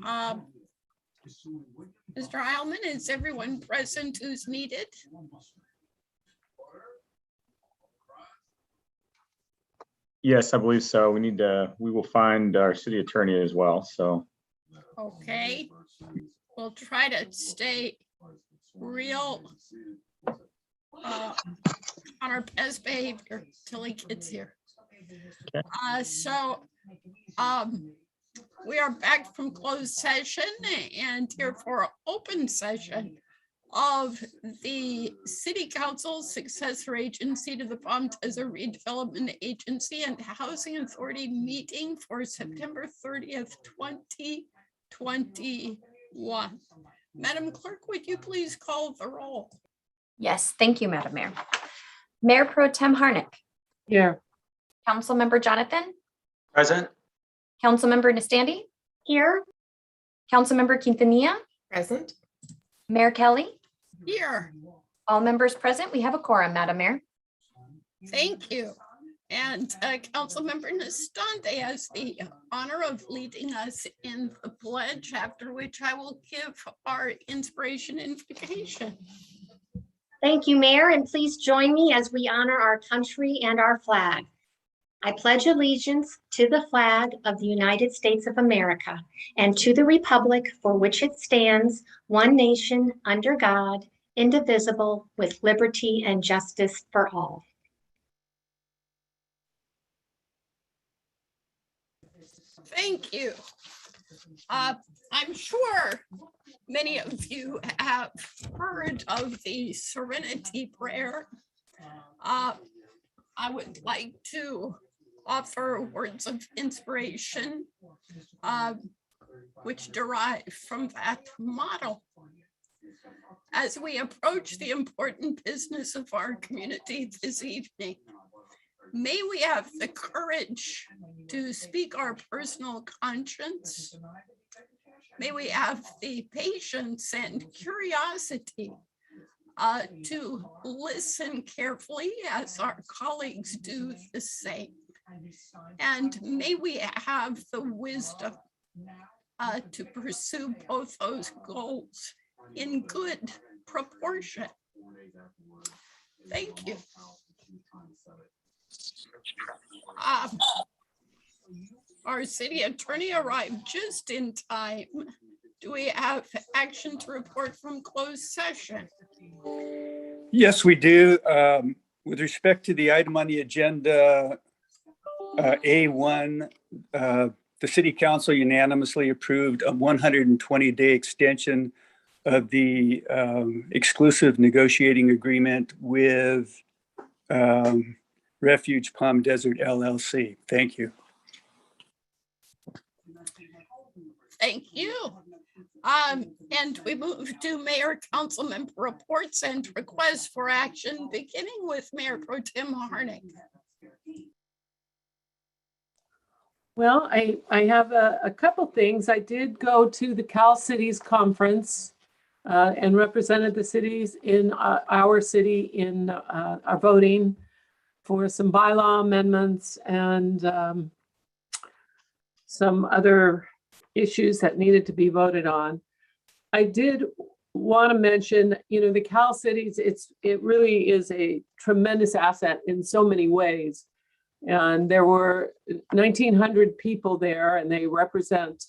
Mr. Heilman, is everyone present who's needed? Yes, I believe so. We will find our city attorney as well, so. Okay, we'll try to stay real on our best behavior till he gets here. We are back from closed session and here for an open session of the City Council successor agency to the Palm Desert Redevelopment Agency and Housing Authority meeting for September 30th, 2021. Madam Clerk, would you please call the roll? Yes, thank you, Madam Mayor. Mayor Pro Tem Harnick. Here. Councilmember Jonathan. Present. Councilmember Nastandi. Here. Councilmember Quintanilla. Present. Mayor Kelly. Here. All members present. We have a quorum, Madam Mayor. Thank you. And Councilmember Nastandi has the honor of leading us in the pledge, after which I will give our inspiration invocation. Thank you, Mayor, and please join me as we honor our country and our flag. I pledge allegiance to the flag of the United States of America and to the republic for which it stands, one nation, under God, indivisible, with liberty and justice for all. Thank you. I'm sure many of you have heard of the Serenity Prayer. I would like to offer words of inspiration, which derive from that motto. As we approach the important business of our community this evening, may we have the courage to speak our personal conscience. May we have the patience and curiosity to listen carefully as our colleagues do the same. And may we have the wisdom to pursue both those goals in good proportion. Thank you. Our city attorney arrived just in time. Do we have action to report from closed session? Yes, we do. With respect to the item on the agenda, A1, the City Council unanimously approved a 120-day extension of the exclusive negotiating agreement with Refuge Palm Desert LLC. Thank you. Thank you. And we move to Mayor Council Member reports and requests for action, beginning with Mayor Pro Tem Harnick. Well, I have a couple things. I did go to the Cal Cities Conference and represented the cities in our city in our voting for some bylaw amendments and some other issues that needed to be voted on. I did want to mention, the Cal Cities, it really is a tremendous asset in so many ways. And there were 1,900 people there, and they represent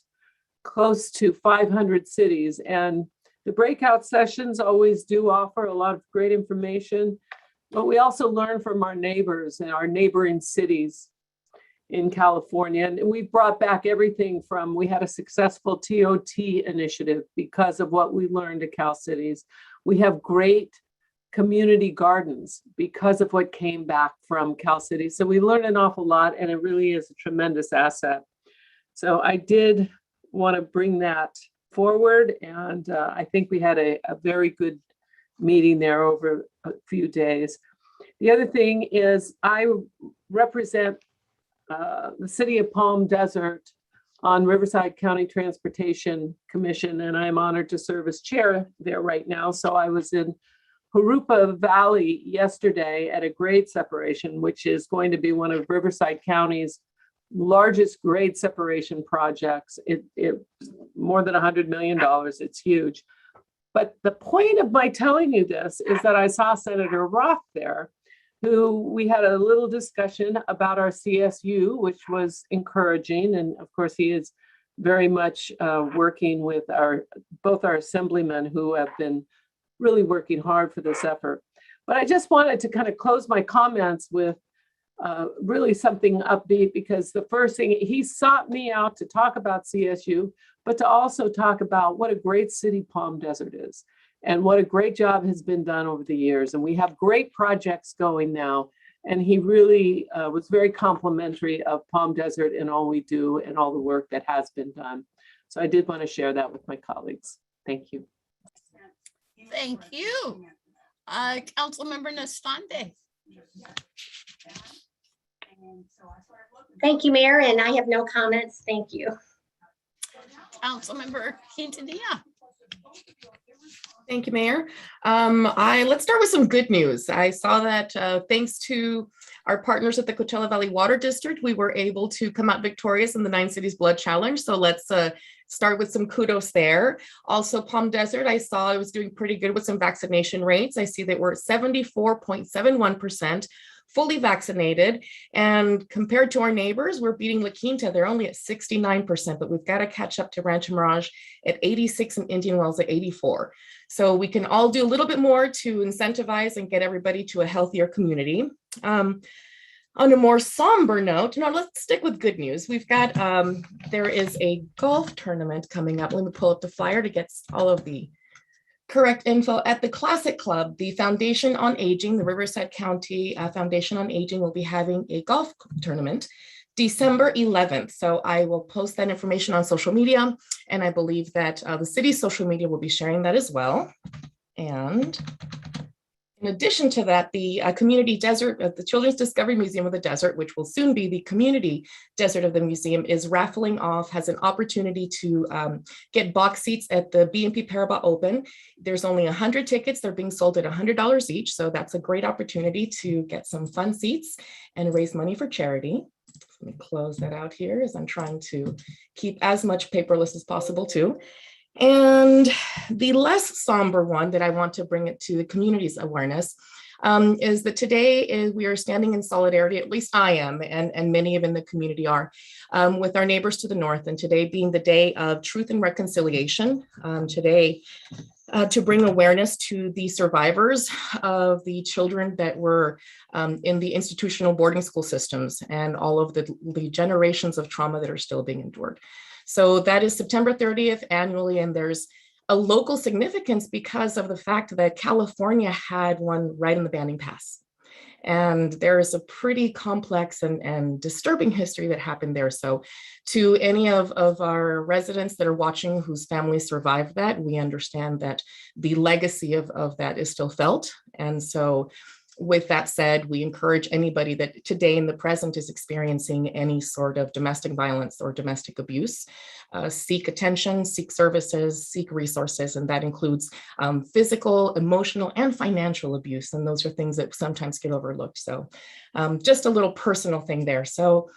close to 500 cities. And the breakout sessions always do offer a lot of great information, but we also learn from our neighbors and our neighboring cities in California. And we brought back everything from, we had a successful TOT initiative because of what we learned at Cal Cities. We have great community gardens because of what came back from Cal Cities. So we learned an awful lot, and it really is a tremendous asset. So I did want to bring that forward, and I think we had a very good meeting there over a few days. The other thing is I represent the city of Palm Desert on Riverside County Transportation Commission, and I'm honored to serve as chair there right now. So I was in Jurupa Valley yesterday at a grade separation, which is going to be one of Riverside County's largest grade separation projects. It more than $100 million. It's huge. But the point of my telling you this is that I saw Senator Roth there, who we had a little discussion about our CSU, which was encouraging. And of course, he is very much working with both our assemblymen who have been really working hard for this effort. But I just wanted to kind of close my comments with really something upbeat, because the first thing, he sought me out to talk about CSU, but to also talk about what a great city Palm Desert is and what a great job has been done over the years. And we have great projects going now. And he really was very complimentary of Palm Desert and all we do and all the work that has been done. So I did want to share that with my colleagues. Thank you. Thank you. Councilmember Nastande. Thank you, Mayor, and I have no comments. Thank you. Councilmember Quintanilla. Thank you, Mayor. Let's start with some good news. I saw that thanks to our partners at the Coachella Valley Water District, we were able to come out victorious in the 9 Cities Blood Challenge. So let's start with some kudos there. Also, Palm Desert, I saw it was doing pretty good with some vaccination rates. I see that we're at 74.71%. fully vaccinated. And compared to our neighbors, we're beating La Quinta. They're only at 69%, but we've got to catch up to Rancho Mirage at 86 and Indian Wells at 84. So we can all do a little bit more to incentivize and get everybody to a healthier community. On a more somber note, now let's stick with good news. We've got, there is a golf tournament coming up. Let me pull up the flyer to get all of the correct info. At the Classic Club, the Foundation on Aging, the Riverside County Foundation on Aging will be having a golf tournament December 11th. So I will post that information on social media, and I believe that the city's social media will be sharing that as well. And in addition to that, the community desert, the Children's Discovery Museum of the Desert, which will soon be the community desert of the museum, is raffling off, has an opportunity to get box seats at the BNP Paribas Open. There's only 100 tickets. They're being sold at $100 each. So that's a great opportunity to get some fun seats and raise money for charity. Let me close that out here as I'm trying to keep as much paperless as possible too. And the less somber one that I want to bring it to the community's awareness is that today we are standing in solidarity, at least I am, and many of in the community are, with our neighbors to the north. And today being the day of truth and reconciliation, today to bring awareness to the survivors of the children that were in the institutional boarding school systems and all of the generations of trauma that are still being endured. So that is September 30th annually, and there's a local significance because of the fact that California had one right in the Banning Pass. And there is a pretty complex and disturbing history that happened there. So to any of our residents that are watching whose families survived that, we understand that the legacy of that is still felt. And so with that said, we encourage anybody that today in the present is experiencing any sort of domestic violence or domestic abuse, seek attention, seek services, seek resources, and that includes physical, emotional, and financial abuse. And those are things that sometimes get overlooked. So just a little personal thing there. So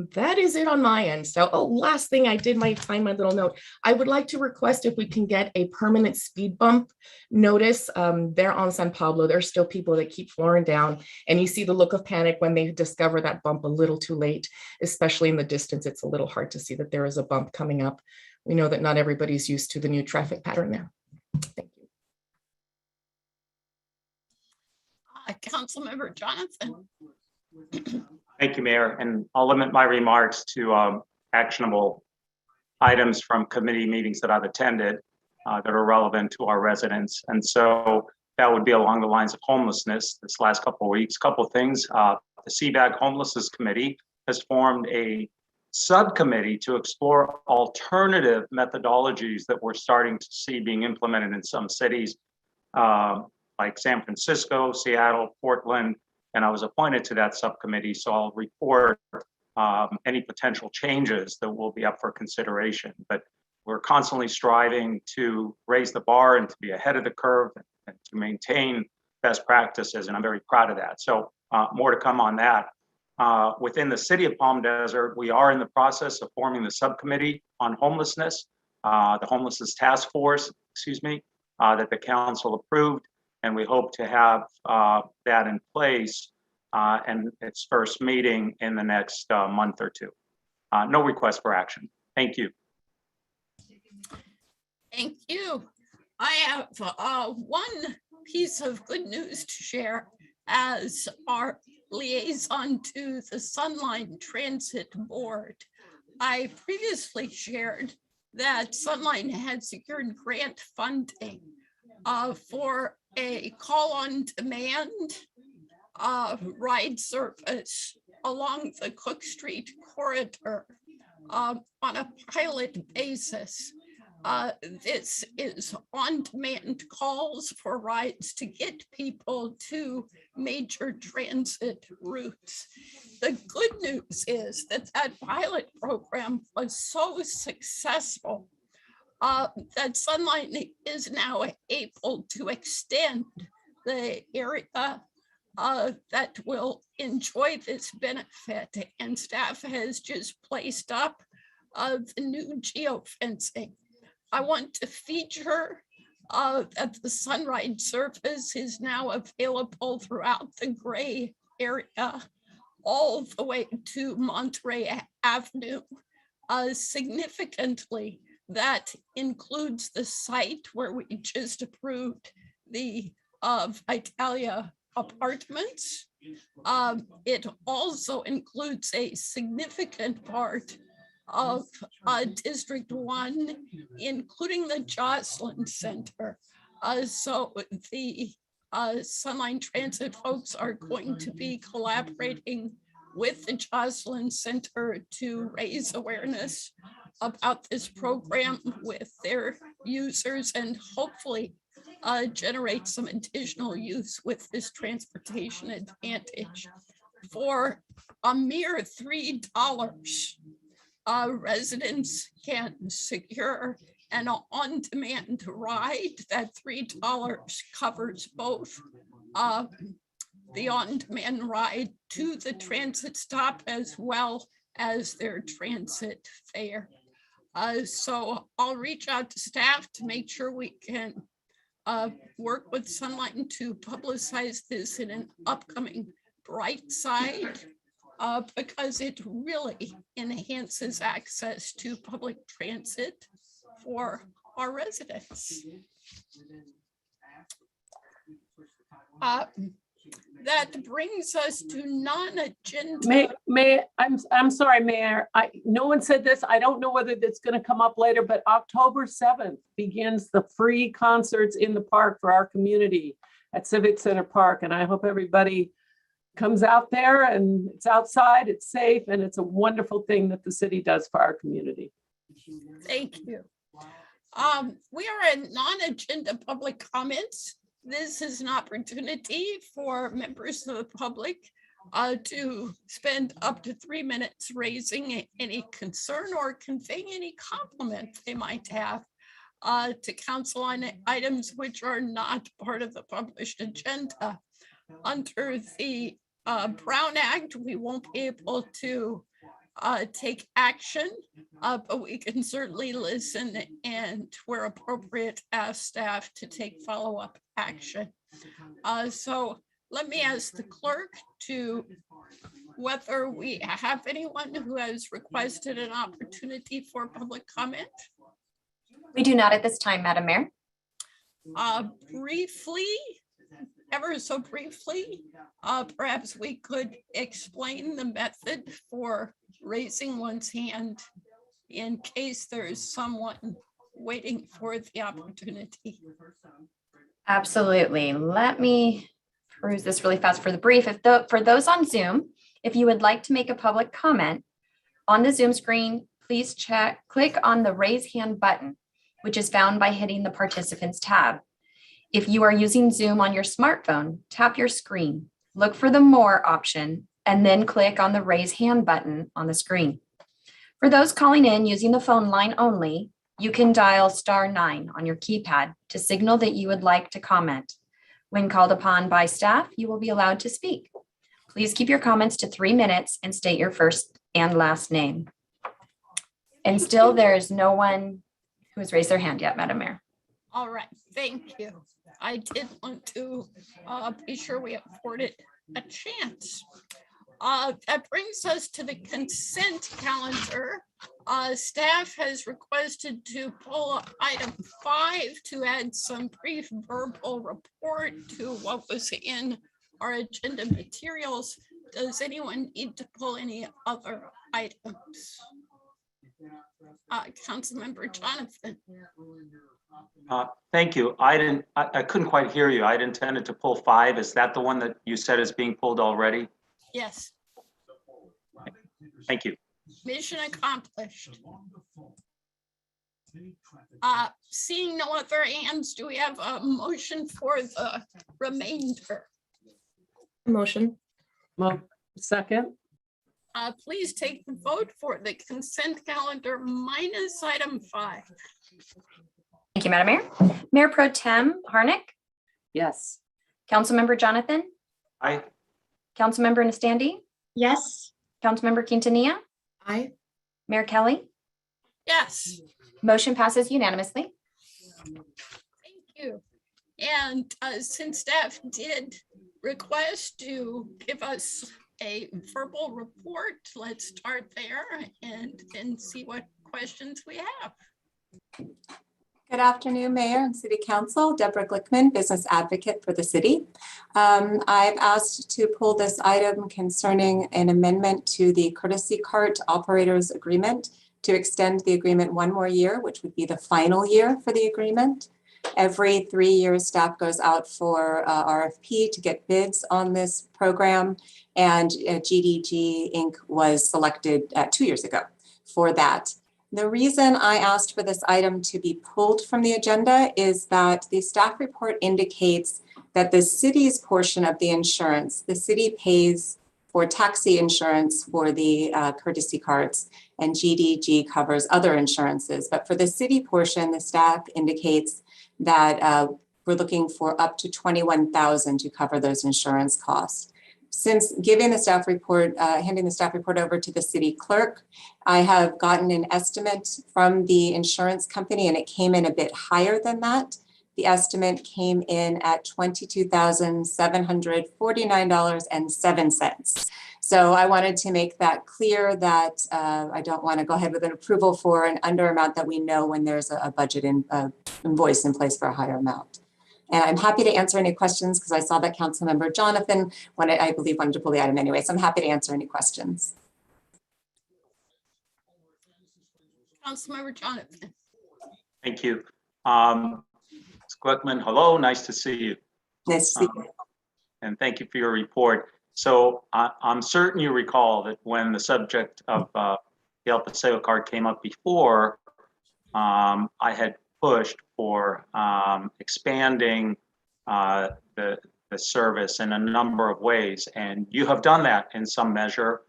that is it on my end. So, last thing I did find my little note. I would like to request if we can get a permanent speed bump notice there on San Pablo. There's still people that keep flooring down, and you see the look of panic when they discover that bump a little too late, especially in the distance. It's a little hard to see that there is a bump coming up. We know that not everybody's used to the new traffic pattern there. Thank you. Councilmember Jonathan. Thank you, Mayor. And I'll limit my remarks to actionable items from committee meetings that I've attended that are relevant to our residents. And so that would be along the lines of homelessness this last couple of weeks. Couple of things. The CBAG Homelessness Committee has formed a subcommittee to explore alternative methodologies that we're starting to see being implemented in some cities like San Francisco, Seattle, Portland, and I was appointed to that subcommittee, so I'll report any potential changes that will be up for consideration. But we're constantly striving to raise the bar and to be ahead of the curve and to maintain best practices, and I'm very proud of that. So more to come on that. Within the city of Palm Desert, we are in the process of forming the subcommittee on homelessness, the homelessness task force, that the council approved. And we hope to have that in place and its first meeting in the next month or two. No request for action. Thank you. Thank you. I have one piece of good news to share as our liaison to the Sunline Transit Board. I previously shared that Sunline had secured grant funding for a call on demand ride service along the Cook Street corridor on a pilot basis. This is on-demand calls for rides to get people to major transit routes. The good news is that that pilot program was so successful that Sunline is now able to extend the area that will enjoy this benefit, and staff has just placed up the new geofencing. I want to feature that the Sunride service is now available throughout the Gray area, all the way to Monterey Avenue. Significantly, that includes the site where we just approved the Vitalia apartments. It also includes a significant part of District 1, including the Jocelyn Center. So the Sunline Transit folks are going to be collaborating with the Jocelyn Center to raise awareness about this program with their users and hopefully generate some additional use with this transportation advantage. For a mere $3, residents can secure an on-demand ride. That $3 covers both the on-demand ride to the transit stop as well as their transit fare. So I'll reach out to staff to make sure we can work with Sunline to publicize this in an upcoming bright side. Because it really enhances access to public transit for our residents. That brings us to non-agenda. I'm sorry, Mayor. No one said this. I don't know whether that's going to come up later, but October 7th begins the free concerts in the park for our community at Civic Center Park. And I hope everybody comes out there and it's outside, it's safe, and it's a wonderful thing that the city does for our community. Thank you. We are in non-agenda public comments. This is an opportunity for members of the public to spend up to 3 minutes raising any concern or conveying any compliment they might have to council on items which are not part of the published agenda. Under the Brown Act, we won't be able to take action, but we can certainly listen and where appropriate ask staff to take follow-up action. So let me ask the clerk to whether we have anyone who has requested an opportunity for public comment. We do not at this time, Madam Mayor. Briefly, ever so briefly, perhaps we could explain the method for raising one's hand in case there's someone waiting for the opportunity. Absolutely. Let me peruse this really fast for the brief. For those on Zoom, if you would like to make a public comment on the Zoom screen, please click on the raise hand button, which is found by hitting the participants tab. If you are using Zoom on your smartphone, tap your screen, look for the more option, and then click on the raise hand button on the screen. For those calling in using the phone line only, you can dial *9 on your keypad to signal that you would like to comment. When called upon by staff, you will be allowed to speak. Please keep your comments to 3 minutes and state your first and last name. And still, there's no one who has raised their hand yet, Madam Mayor. All right, thank you. I did want to be sure we afforded a chance. That brings us to the consent calendar. Staff has requested to pull item 5 to add some brief verbal report to what was in our agenda materials. Does anyone need to pull any other items? Councilmember Jonathan. Thank you. I couldn't quite hear you. I'd intended to pull 5. Is that the one that you said is being pulled already? Yes. Thank you. Mission accomplished. Seeing no other hands, do we have a motion for the remainder? Motion. Well, second. Please take the vote for the consent calendar minus item 5. Thank you, Madam Mayor. Mayor Pro Tem Harnick, Yes. Councilmember Jonathan, Aye. Councilmember Nastandi, Yes, Councilmember Quintanilla, Aye. Mayor Kelly. Yes, Motion passes unanimously. thank you. And since staff did request to give us a verbal report, let's start there and then see what questions we have. Good afternoon, Mayor and City Council. Deborah Glickman, Business Advocate for the City. I've asked to pull this item concerning an amendment to the Courtesy Cart Operators Agreement to extend the agreement 1 more year, which would be the final year for the agreement. Every 3 years, staff goes out for RFP to get bids on this program, and GDG Inc. was selected 2 years ago for that. The reason I asked for this item to be pulled from the agenda is that the staff report indicates that the city's portion of the insurance, the city pays for taxi insurance for the courtesy carts, and GDG covers other insurances. But for the city portion, the staff indicates that we're looking for up to $21,000 to cover those insurance costs. Since giving the staff report, handing the staff report over to the city clerk, I have gotten an estimate from the insurance company, and it came in a bit higher than that. The estimate came in at $22,749.07. So I wanted to make that clear that I don't want to go ahead with an approval for an under amount that we know when there's a budget invoice in place for a higher amount. And I'm happy to answer any questions because I saw that Councilmember Jonathan, I believe, wanted to pull the item anyway. So I'm happy to answer any questions. Councilmember Jonathan. Thank you. Ms. Gluckman, hello, nice to see you. Nice to see you. And thank you for your report. So I'm certain you recall that when the subject of the El Paseo card came up before, I had pushed for expanding the service in a number of ways, and you have done that in some measure.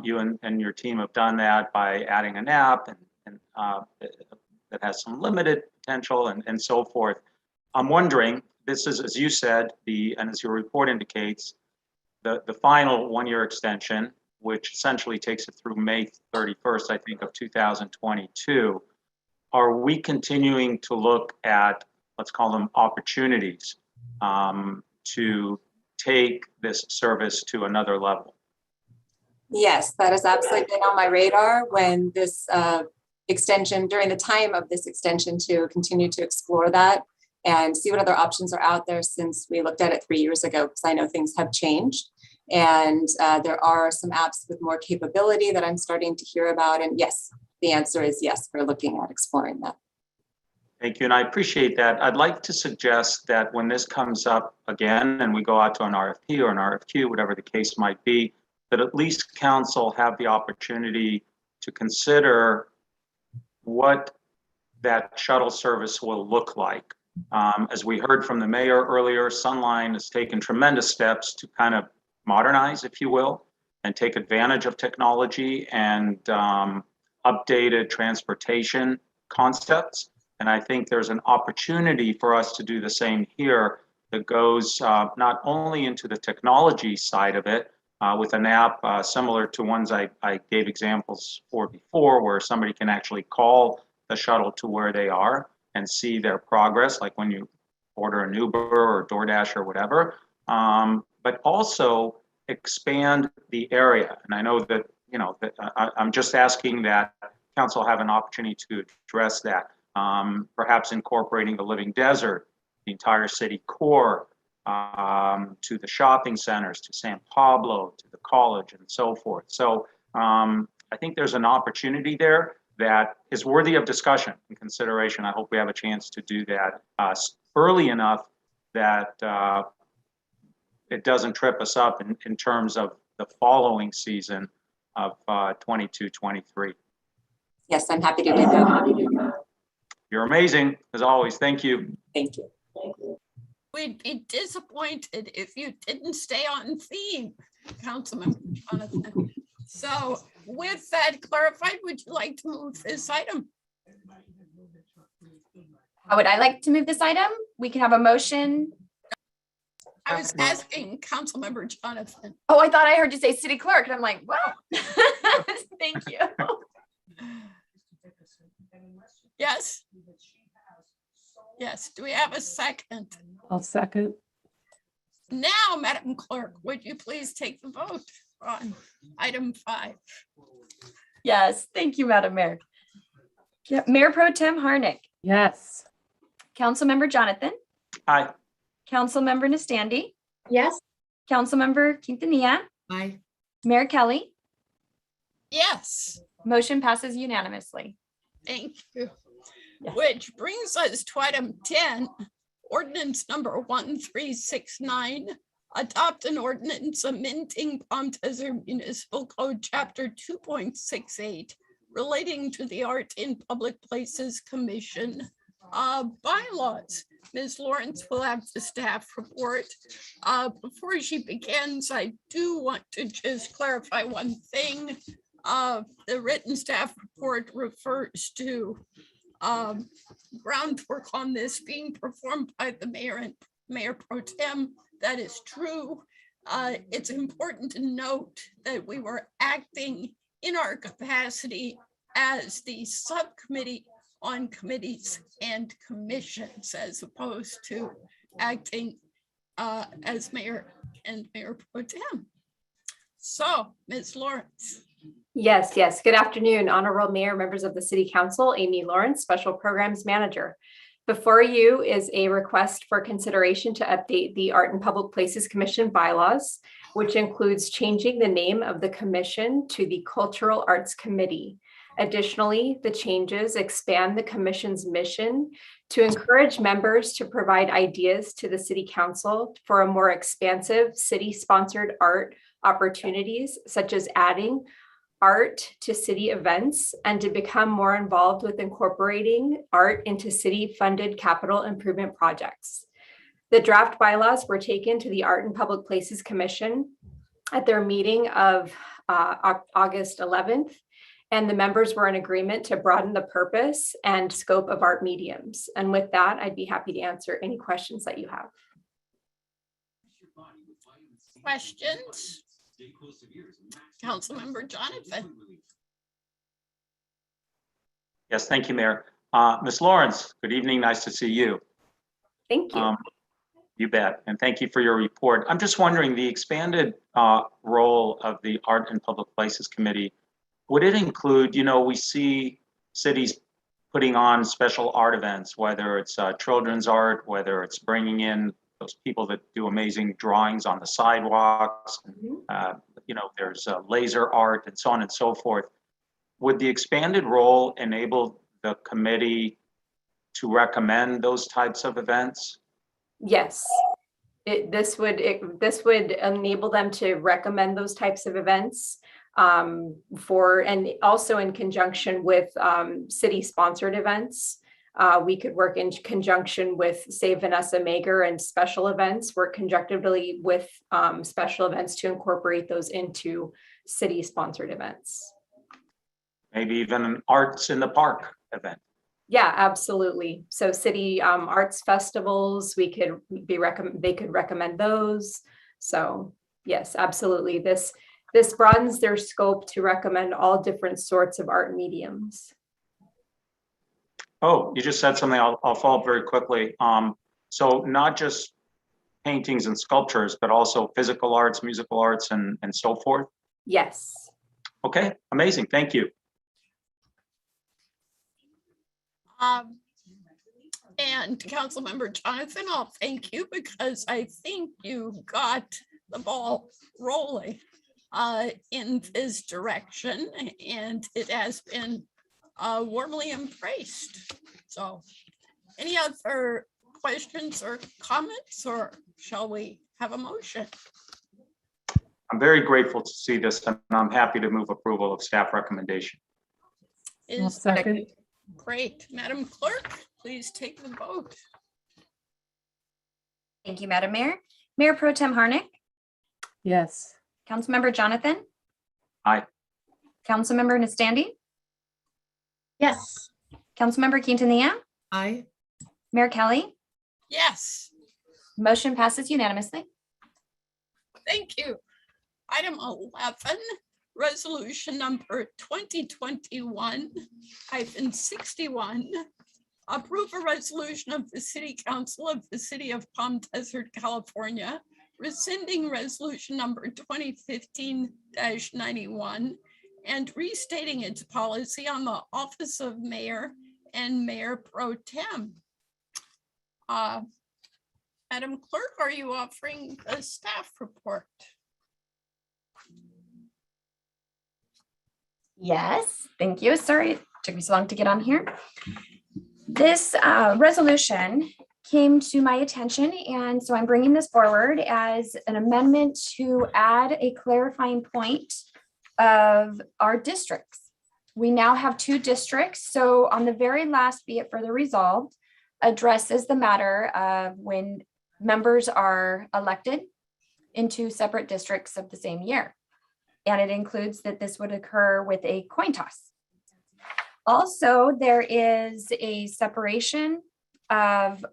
You and your team have done that by adding an app and that has some limited potential and so forth. I'm wondering, this is, as you said, and as your report indicates, the final 1-year extension, which essentially takes it through May 31st, I think, of 2022. Are we continuing to look at, let's call them opportunities, to take this service to another level? Yes, that has absolutely been on my radar when this extension, during the time of this extension, to continue to explore that and see what other options are out there since we looked at it 3 years ago, because I know things have changed. And there are some apps with more capability that I'm starting to hear about. And yes, the answer is yes, we're looking at exploring that. Thank you, and I appreciate that. I'd like to suggest that when this comes up again and we go out to an RFP or an RFQ, whatever the case might be, that at least council have the opportunity to consider what that shuttle service will look like. As we heard from the mayor earlier, Sunline has taken tremendous steps to kind of modernize, if you will, and take advantage of technology and updated transportation concepts. And I think there's an opportunity for us to do the same here that goes not only into the technology side of it, with an app similar to ones I gave examples for before, where somebody can actually call the shuttle to where they are and see their progress, like when you order an Uber or DoorDash or whatever, but also expand the area. And I know that, I'm just asking that council have an opportunity to address that, perhaps incorporating the living desert, the entire city core, to the shopping centers, to San Pablo, to the college, and so forth. So I think there's an opportunity there that is worthy of discussion and consideration. I hope we have a chance to do that early enough that it doesn't trip us up in terms of the following season of 22-23. Yes, I'm happy to do that. You're amazing, as always. Thank you. Thank you. We'd be disappointed if you didn't stay on theme, Councilmember Jonathan. So with that clarified, would you like to move this item? How would I like to move this item? We can have a motion. I was asking Councilmember Jonathan. Oh, I thought I heard you say city clerk, and I'm like, well, thank you. Yes? Yes, do we have a second? I'll second. Now, Madam Clerk, would you please take the vote on item 5? Yes, thank you, Madam Mayor. Yeah, Mayor Pro Tem Harnick, Yes. Councilmember Jonathan, Aye. Councilmember Nastandi, Yes, Councilmember Quintanilla, Aye. Mayor Kelly, Yes, motion passes unanimously. thank you. Yes. Which brings us to item 10, ordinance number 1369. Adopt an ordinance amending Palm Desert Municipal Code Chapter 2.68 relating to the Art in Public Places Commission bylaws. Ms. Lawrence will have the staff report. Before she begins, I do want to just clarify one thing. The written staff report refers to groundwork on this being performed by the mayor and Mayor Pro Tem. That is true. It's important to note that we were acting in our capacity as the subcommittee on committees and commissions, as opposed to acting as mayor and Mayor Pro Tem. So, Ms. Lawrence. Yes. Good afternoon, Honorable Mayor, members of the City Council, Amy Lawrence, Special Programs Manager. Before you is a request for consideration to update the Art in Public Places Commission bylaws, which includes changing the name of the commission to the Cultural Arts Committee. Additionally, the changes expand the commission's mission to encourage members to provide ideas to the City Council for a more expansive city-sponsored art opportunities, such as adding art to city events and to become more involved with incorporating art into city-funded capital improvement projects. The draft bylaws were taken to the Art and Public Places Commission at their meeting of August 11th, and the members were in agreement to broaden the purpose and scope of art mediums. And with that, I'd be happy to answer any questions that you have. Questions? Councilmember Jonathan. Yes, thank you, Mayor. Ms. Lawrence, good evening. Nice to see you. Thank you. You bet. And thank you for your report. I'm just wondering, the expanded role of the Art and Public Places Committee, would it include, we see cities putting on special art events, whether it's children's art, whether it's bringing in those people that do amazing drawings on the sidewalks, there's laser art and so on and so forth. Would the expanded role enable the committee to recommend those types of events? Yes, this would enable them to recommend those types of events and also in conjunction with city-sponsored events. We could work in conjunction with, say, Vanessa Mager, and special events, work conjunctively with special events to incorporate those into city-sponsored events. Maybe even an Arts in the Park event. Yeah, absolutely. So city arts festivals, they could recommend those. So Yes, absolutely. This broadens their scope to recommend all different sorts of art mediums. Oh, you just said something. I'll follow up very quickly. So not just paintings and sculptures, but also physical arts, musical arts, and so forth. Yes. Okay, amazing. Thank you. And Councilmember Jonathan, I'll thank you because I think you got the ball rolling in this direction, and it has been warmly embraced. So any other questions or comments, or shall we have a motion? I'm very grateful to see this, and I'm happy to move approval of staff recommendation. I'll second. Great. Madam Clerk, please take the vote. Thank you, Madam Mayor. Mayor Pro Tem Harnick, Yes. Councilmember Jonathan. Aye. Councilmember Nastandi, Yes. Councilmember Quintanilla, Aye. Mayor Kelly. Yes, Motion passes unanimously. thank you. Item 11, resolution number 2021-61. Approve a resolution of the City Council of the City of Palm Desert, California, rescinding resolution number 2015-91 and restating its policy on the office of mayor and mayor pro tem. Madam Clerk, are you offering the staff report? Yes, thank you. Sorry, it took me so long to get on here. This resolution came to my attention, and so I'm bringing this forward as an amendment to add a clarifying point of our districts. We now have 2 districts, so on the very last, be it further resolved, addresses the matter of when members are elected into separate districts of the same year. And it includes that this would occur with a coin toss. Also, there is a separation of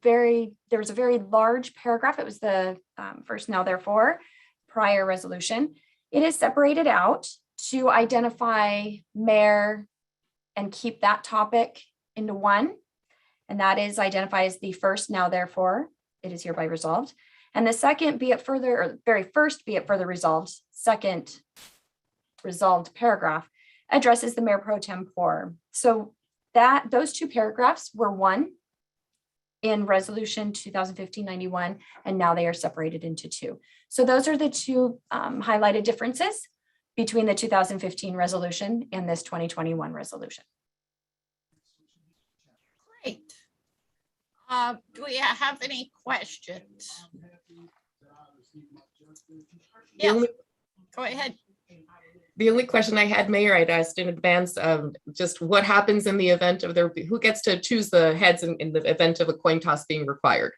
there was a very large paragraph. It was the first now therefore prior resolution. It is separated out to identify mayor and keep that topic into one. And that is identifies the first now therefore, it is hereby resolved. And the second, be it further, or very first, be it further resolved, second resolved paragraph addresses the mayor pro tempore. So that those 2 paragraphs were one in resolution 2015-91, and now they are separated into 2. So those are the 2 highlighted differences between the 2015 resolution and this 2021 resolution. Great. Do we have any questions? Yeah, go ahead. The only question I had, Mayor, I'd asked in advance of just what happens in the event of who gets to choose the heads in the event of a coin toss being required?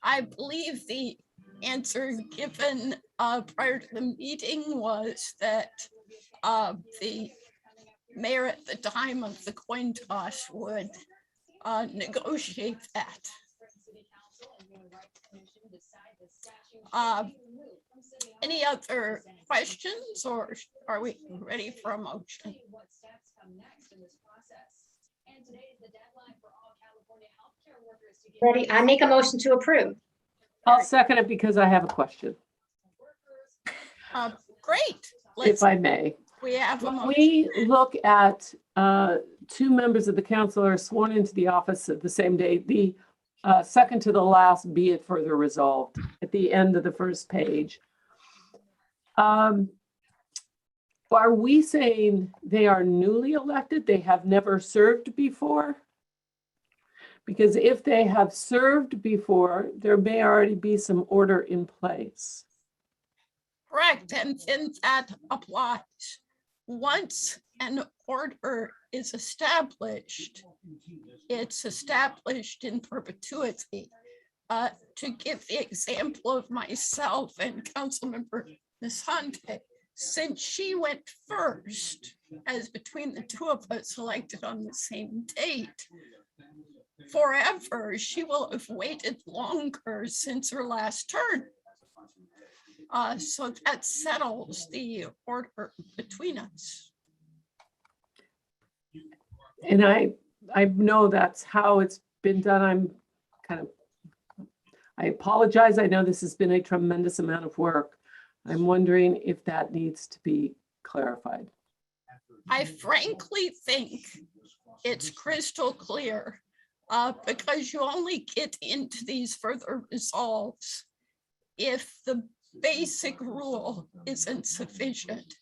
I believe the answer given prior to the meeting was that the mayor at the time of the coin toss would negotiate that. Any other questions, or are we ready for a motion? Ready? I make a motion to approve. I'll second it because I have a question, Great. if I may. We have a When motion. we look at 2 members of the council are sworn into the office at the same day, the second to the last, be it further resolved, at the end of the first page. Are we saying they are newly elected? They have never served before? Because if they have served before, there may already be some order in place. Correct, and that applies. Once an order is established, it's established in perpetuity. To give the example of myself and Councilmember Nisante, since she went first, as between the 2 of us elected on the same date, forever, she will have waited longer since her last turn. So that settles the order between us. And I know that's how it's been done. I apologize. I know this has been a tremendous amount of work. I'm wondering if that needs to be clarified. I frankly think it's crystal clear because you only get into these further resolves if the basic rule isn't sufficient.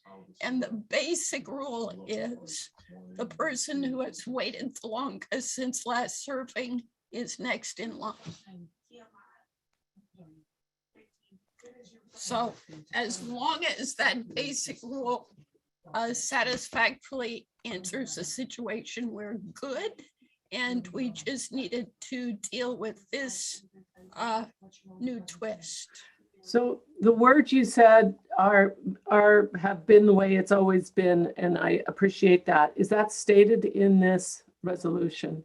And the basic rule is the person who has waited the longest since last serving is next in line. So as long as that basic rule satisfactorily answers the situation, we're good. And we just needed to deal with this new twist. So the words you said have been the way it's always been, and I appreciate that. Is that stated in this resolution?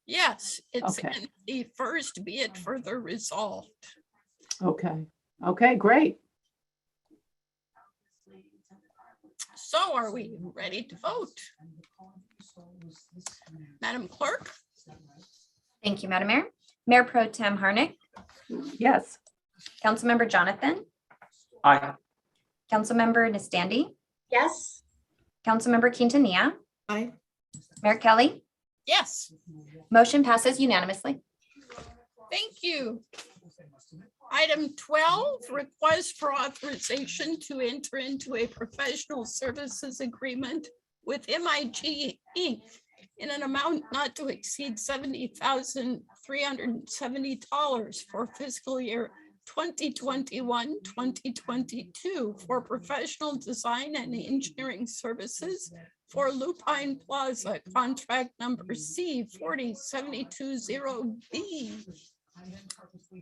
Yes, it's Okay. in the first be it further resolved. Okay. Okay, great. So are we ready to vote? Madam Clerk? Thank you, Madam Mayor. Mayor Pro Tem Harnick, Yes. Councilmember Jonathan, Aye. Councilmember Nastandi, Yes. Councilmember Quintanilla, Aye. Mayor Kelly. Yes, Motion passes unanimously. thank you. Item 12, request for authorization to enter into a professional services agreement with MIG Inc. in an amount not to exceed $70,370 for fiscal year 2021-2022 for professional design and engineering services for Lupine Plaza, contract number C40720B.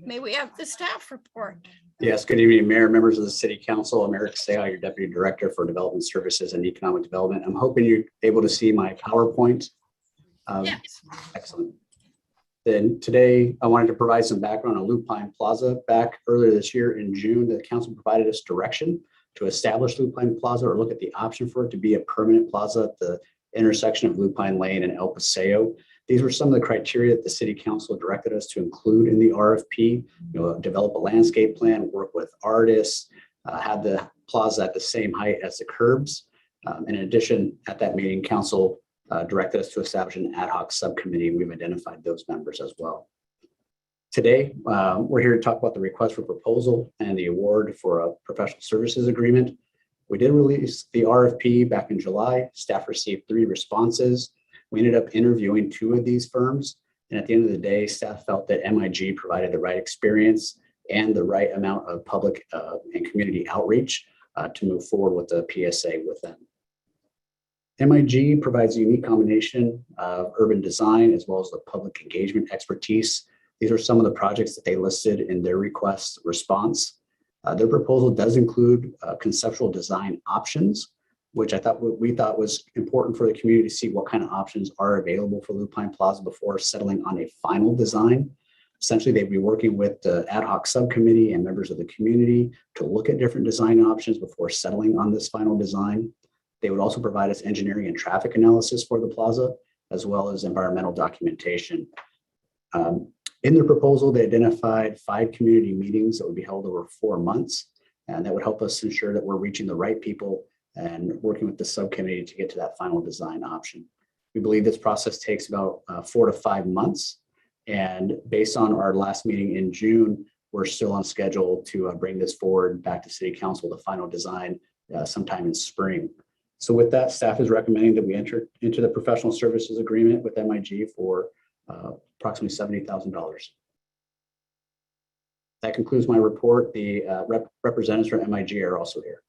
May we have the staff report? Yes, good evening, Mayor, members of the City Council. I'm Eric Seha, your Deputy Director for Development Services and Economic Development. I'm hoping you're able to see my PowerPoint. Yes. Excellent. Then today, I wanted to provide some background on Lupine Plaza. Back earlier this year in June, the council provided us direction to establish Lupine Plaza or look at the option for it to be a permanent plaza at the intersection of Lupine Lane and El Paseo. These were some of the criteria that the City Council directed us to include in the RFP. Develop a landscape plan, work with artists, have the plaza at the same height as the curbs. In addition, at that meeting, Council directed us to establish an ad hoc subcommittee. We've identified those members as well. Today, we're here to talk about the request for proposal and the award for a professional services agreement. We did release the RFP back in July. Staff received 3 responses. We ended up interviewing 2 of these firms. And at the end of the day, staff felt that MIG provided the right experience and the right amount of public and community outreach to move forward with the PSA with them. MIG provides a unique combination of urban design as well as the public engagement expertise. These are some of the projects that they listed in their request response. Their proposal does include conceptual design options, which we thought was important for the community to see what kind of options are available for Lupine Plaza before settling on a final design. Essentially, they'd be working with the ad hoc subcommittee and members of the community to look at different design options before settling on this final design. They would also provide us engineering and traffic analysis for the plaza, as well as environmental documentation. In their proposal, they identified 5 community meetings that would be held over 4 months, and that would help us ensure that we're reaching the right people and working with the subcommittee to get to that final design option. We believe this process takes about 4 to 5 months. And based on our last meeting in June, we're still on schedule to bring this forward back to City Council, the final design sometime in spring. So with that, staff is recommending that we enter into the professional services agreement with MIG for approximately $70,000. That concludes my report. The representatives from MIG are also here.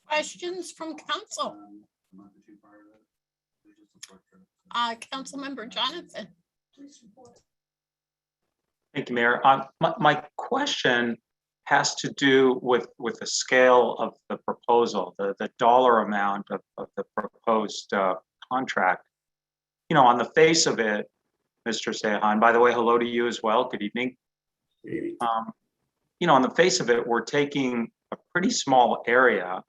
Questions from council? Councilmember Jonathan. Thank you, Mayor. My question has to do with the scale of the proposal, the dollar amount of the proposed contract. On the face of it, Mr. Sehan. By the way, hello to you as well. Good evening. You know, on the face of it, we're taking a pretty small area.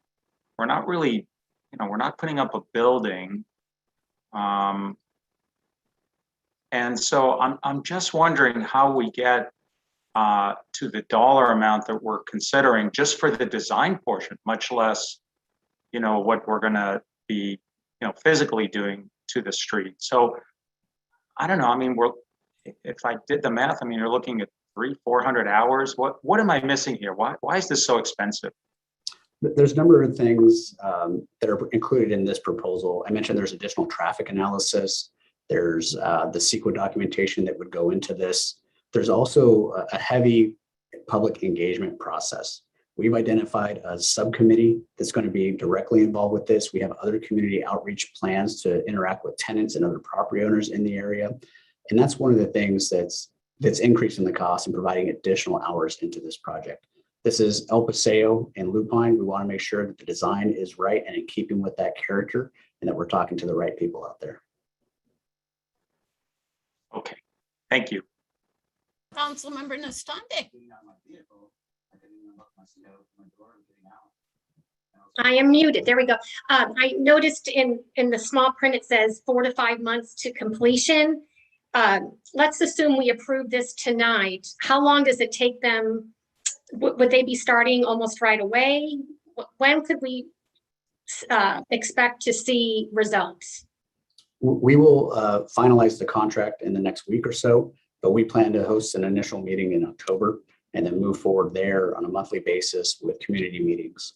We're not really, you know, we're not putting up a building. And so I'm just wondering how we get to the dollar amount that we're considering just for the design portion, much less, you know, what we're going to be, you know, physically doing to the street. So I don't know. I mean, if I did the math, I mean, you're looking at 300-400 hours. What am I missing here? Why is this so expensive? There's a number of things that are included in this proposal. I mentioned there's additional traffic analysis. There's the CEQA documentation that would go into this. There's also a heavy public engagement process. We've identified a subcommittee that's going to be directly involved with this. We have other community outreach plans to interact with tenants and other property owners in the area. And that's one of the things that's increasing the cost and providing additional hours into this project. This is El Paseo and Lupine. We want to make sure that the design is right and in keeping with that character and that we're talking to the right people out there. Okay, thank you. Councilmember Nastande. I am muted. There we go. I noticed in the small print, it says 4 to 5 months to completion. Let's assume we approve this tonight. How long does it take them? Would they be starting almost right away? When could we expect to see results? We will finalize the contract in the next week or so, but we plan to host an initial meeting in October and then move forward there on a monthly basis with community meetings.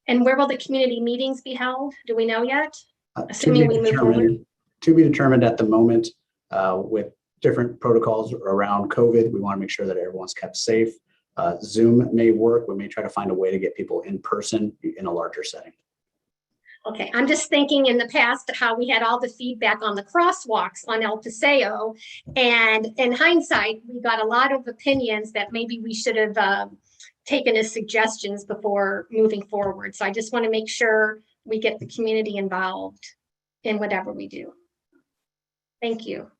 And where will the community meetings be held? Do we know yet? Assuming we move forward. To be determined at the moment with different protocols around COVID. We want to make sure that everyone's kept safe. Zoom may work. We may try to find a way to get people in person in a larger setting. Okay, I'm just thinking in the past how we had all the feedback on the crosswalks on El Paseo. And in hindsight, we got a lot of opinions that maybe we should have taken as suggestions before moving forward. So I just want to make sure we get the community involved in whatever we do. Thank you.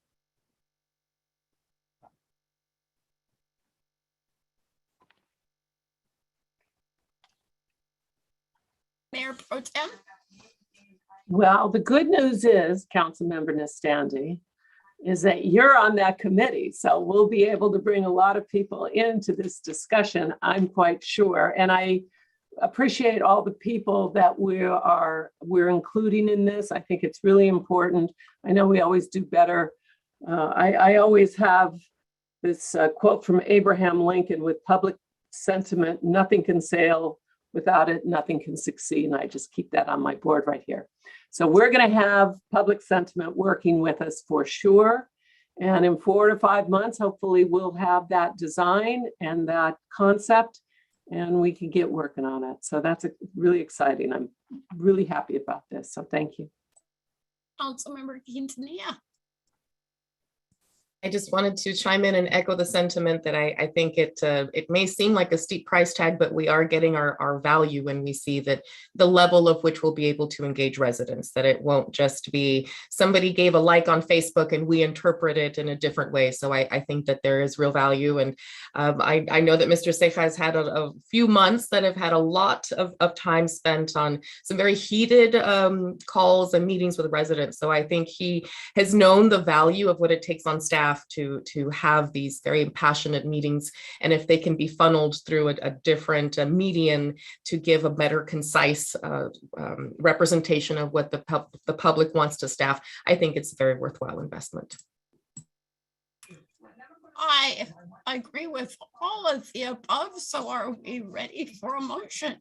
Mayor Pro Tem. Well, the good news is, Councilmember Nastande, is that you're on that committee. So we'll be able to bring a lot of people into this discussion, I'm quite sure. And I appreciate all the people that we're including in this. I think it's really important. I know we always do better. I always have this quote from Abraham Lincoln: with public sentiment, nothing can sail. Without it, nothing can succeed. And I just keep that on my board right here. So we're going to have public sentiment working with us for sure. And in 4 to 5 months, hopefully we'll have that design and that concept, and we can get working on it. So that's really exciting. I'm really happy about this. So thank you. Councilmember Quintanilla. I just wanted to chime in and echo the sentiment that I think it may seem like a steep price tag, but we are getting our value when we see that the level of which we'll be able to engage residents, that it won't just be somebody gave a like on Facebook and we interpret it in a different way. So I think that there is real value. And I know that Mr. Sefa has had a few months that have had a lot of time spent on some very heated calls and meetings with residents. So I think he has known the value of what it takes on staff to have these very passionate meetings, and if they can be funneled through a different median to give a better concise representation of what the public wants to staff, I think it's a very worthwhile investment. I agree with all of the above. So are we ready for a motion?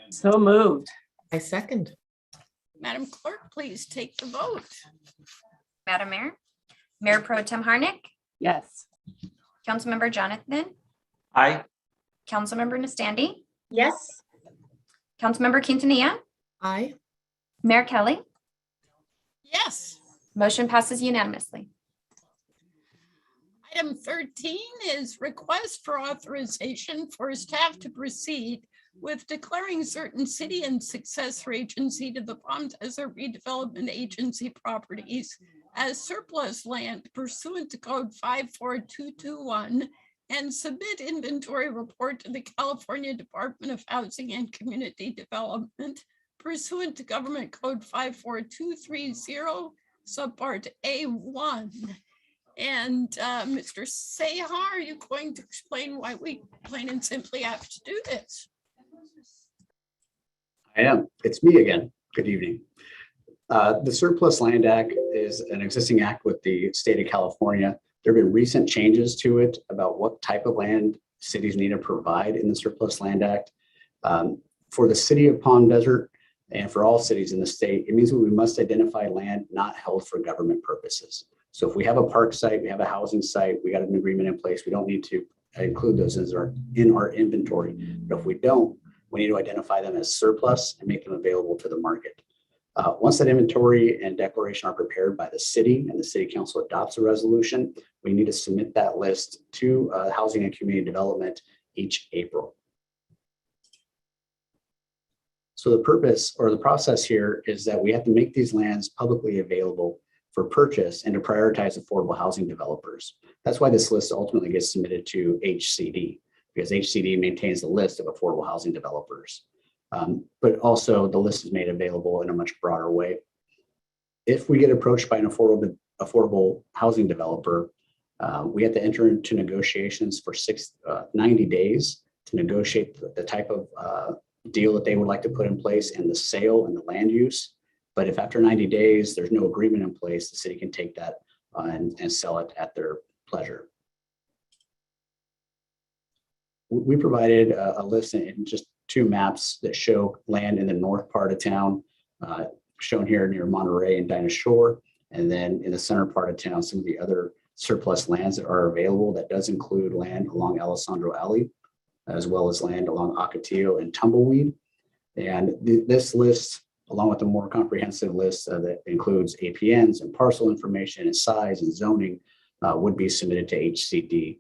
So moved. I second. Madam Clerk, please take the vote. Madam Mayor, Mayor Pro Tem Harnick, Yes. Councilmember Jonathan, Aye. Councilmember Nastande, Yes. Councilmember Quintanilla, Aye. Mayor Kelly. Yes. Motion passes unanimously. Item 13 is request for authorization for staff to proceed with declaring certain city and successor agency to the Palm Desert Redevelopment Agency properties as surplus land pursuant to code 54221 and submit inventory report to the California Department of Housing and Community Development pursuant to government code 54230 subpart A1. And Mr. Sehar, are you going to explain why we plain and simply have to do this? I am. It's me again. Good evening. The Surplus Land Act is an existing act with the state of California. There have been recent changes to it about what type of land cities need to provide in the Surplus Land Act. For the city of Palm Desert and for all cities in the state, it means that we must identify land not held for government purposes. So if we have a park site, we have a housing site, we got an agreement in place, we don't need to include those in our inventory. But if we don't, we need to identify them as surplus and make them available to the market. Once that inventory and declaration are prepared by the city and the city council adopts a resolution, we need to submit that list to Housing and Community Development each April. So the purpose or the process here is that we have to make these lands publicly available for purchase and to prioritize affordable housing developers. That's why this list ultimately gets submitted to HCD, because HCD maintains the list of affordable housing developers. But also the list is made available in a much broader way. If we get approached by an affordable housing developer, we have to enter into negotiations for 90 days to negotiate the type of deal that they would like to put in place and the sale and the land use. But if after 90 days, there's no agreement in place, the city can take that and sell it at their pleasure. We provided a list in just 2 maps that show land in the north part of town, shown here near Monterey and Dinah Shore. And then in the center part of town, some of the other surplus lands that are available. That does include land along Alessandro Alley, as well as land along Ocotillo and Tumbleweed. And this list, along with a more comprehensive list that includes APNs and parcel information and size and zoning, would be submitted to HCD.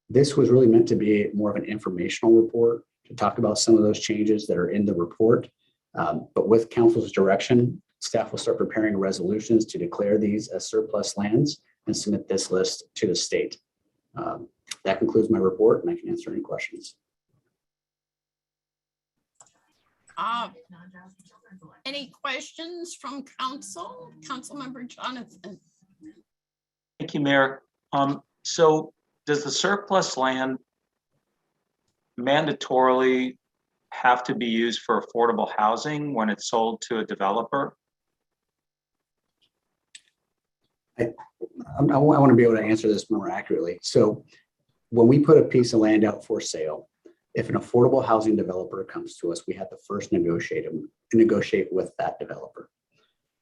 This was really meant to be more of an informational report to talk about some of those changes that are in the report. But with council's direction, staff will start preparing resolutions to declare these as surplus lands and submit this list to the state. That concludes my report, and I can answer any questions. Any questions from council? Councilmember Jonathan. Thank you, Mayor. So does the surplus land mandatorily have to be used for affordable housing when it's sold to a developer? I want to be able to answer this more accurately. So when we put a piece of land out for sale, if an affordable housing developer comes to us, we have to first negotiate with that developer.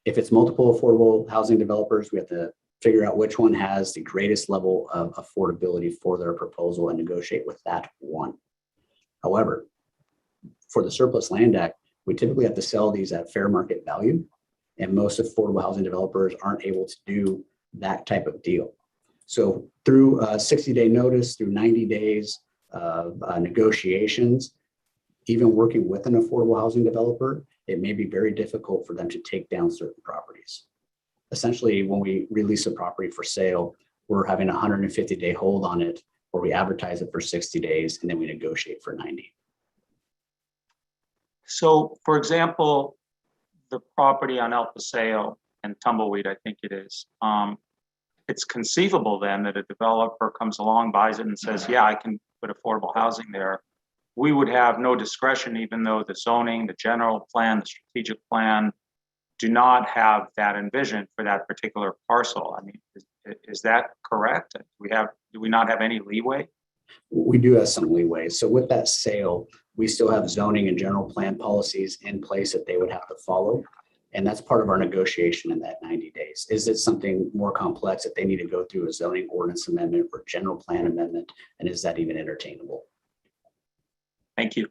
If it's multiple affordable housing developers, we have to figure out which one has the greatest level of affordability for their proposal and negotiate with that one. However, for the Surplus Land Act, we typically have to sell these at fair market value, and most affordable housing developers aren't able to do that type of deal. So through a 60-day notice, through 90 days of negotiations, even working with an affordable housing developer, it may be very difficult for them to take down certain properties. Essentially, when we release a property for sale, we're having a 150-day hold on it, where we advertise it for 60 days and then we negotiate for 90. So, for example, the property on El Paseo and Tumbleweed, I think it is, it's conceivable then that a developer comes along, buys it and says, yeah, I can put affordable housing there. We would have no discretion, even though the zoning, the general plan, the strategic plan do not have that envisioned for that particular parcel. I mean, is that correct? Do we not have any leeway? We do have some leeway. So with that sale, we still have zoning and general plan policies in place that they would have to follow. And that's part of our negotiation in that 90 days. Is it something more complex that they need to go through a zoning ordinance amendment or general plan amendment? And is that even entertainable? Thank you.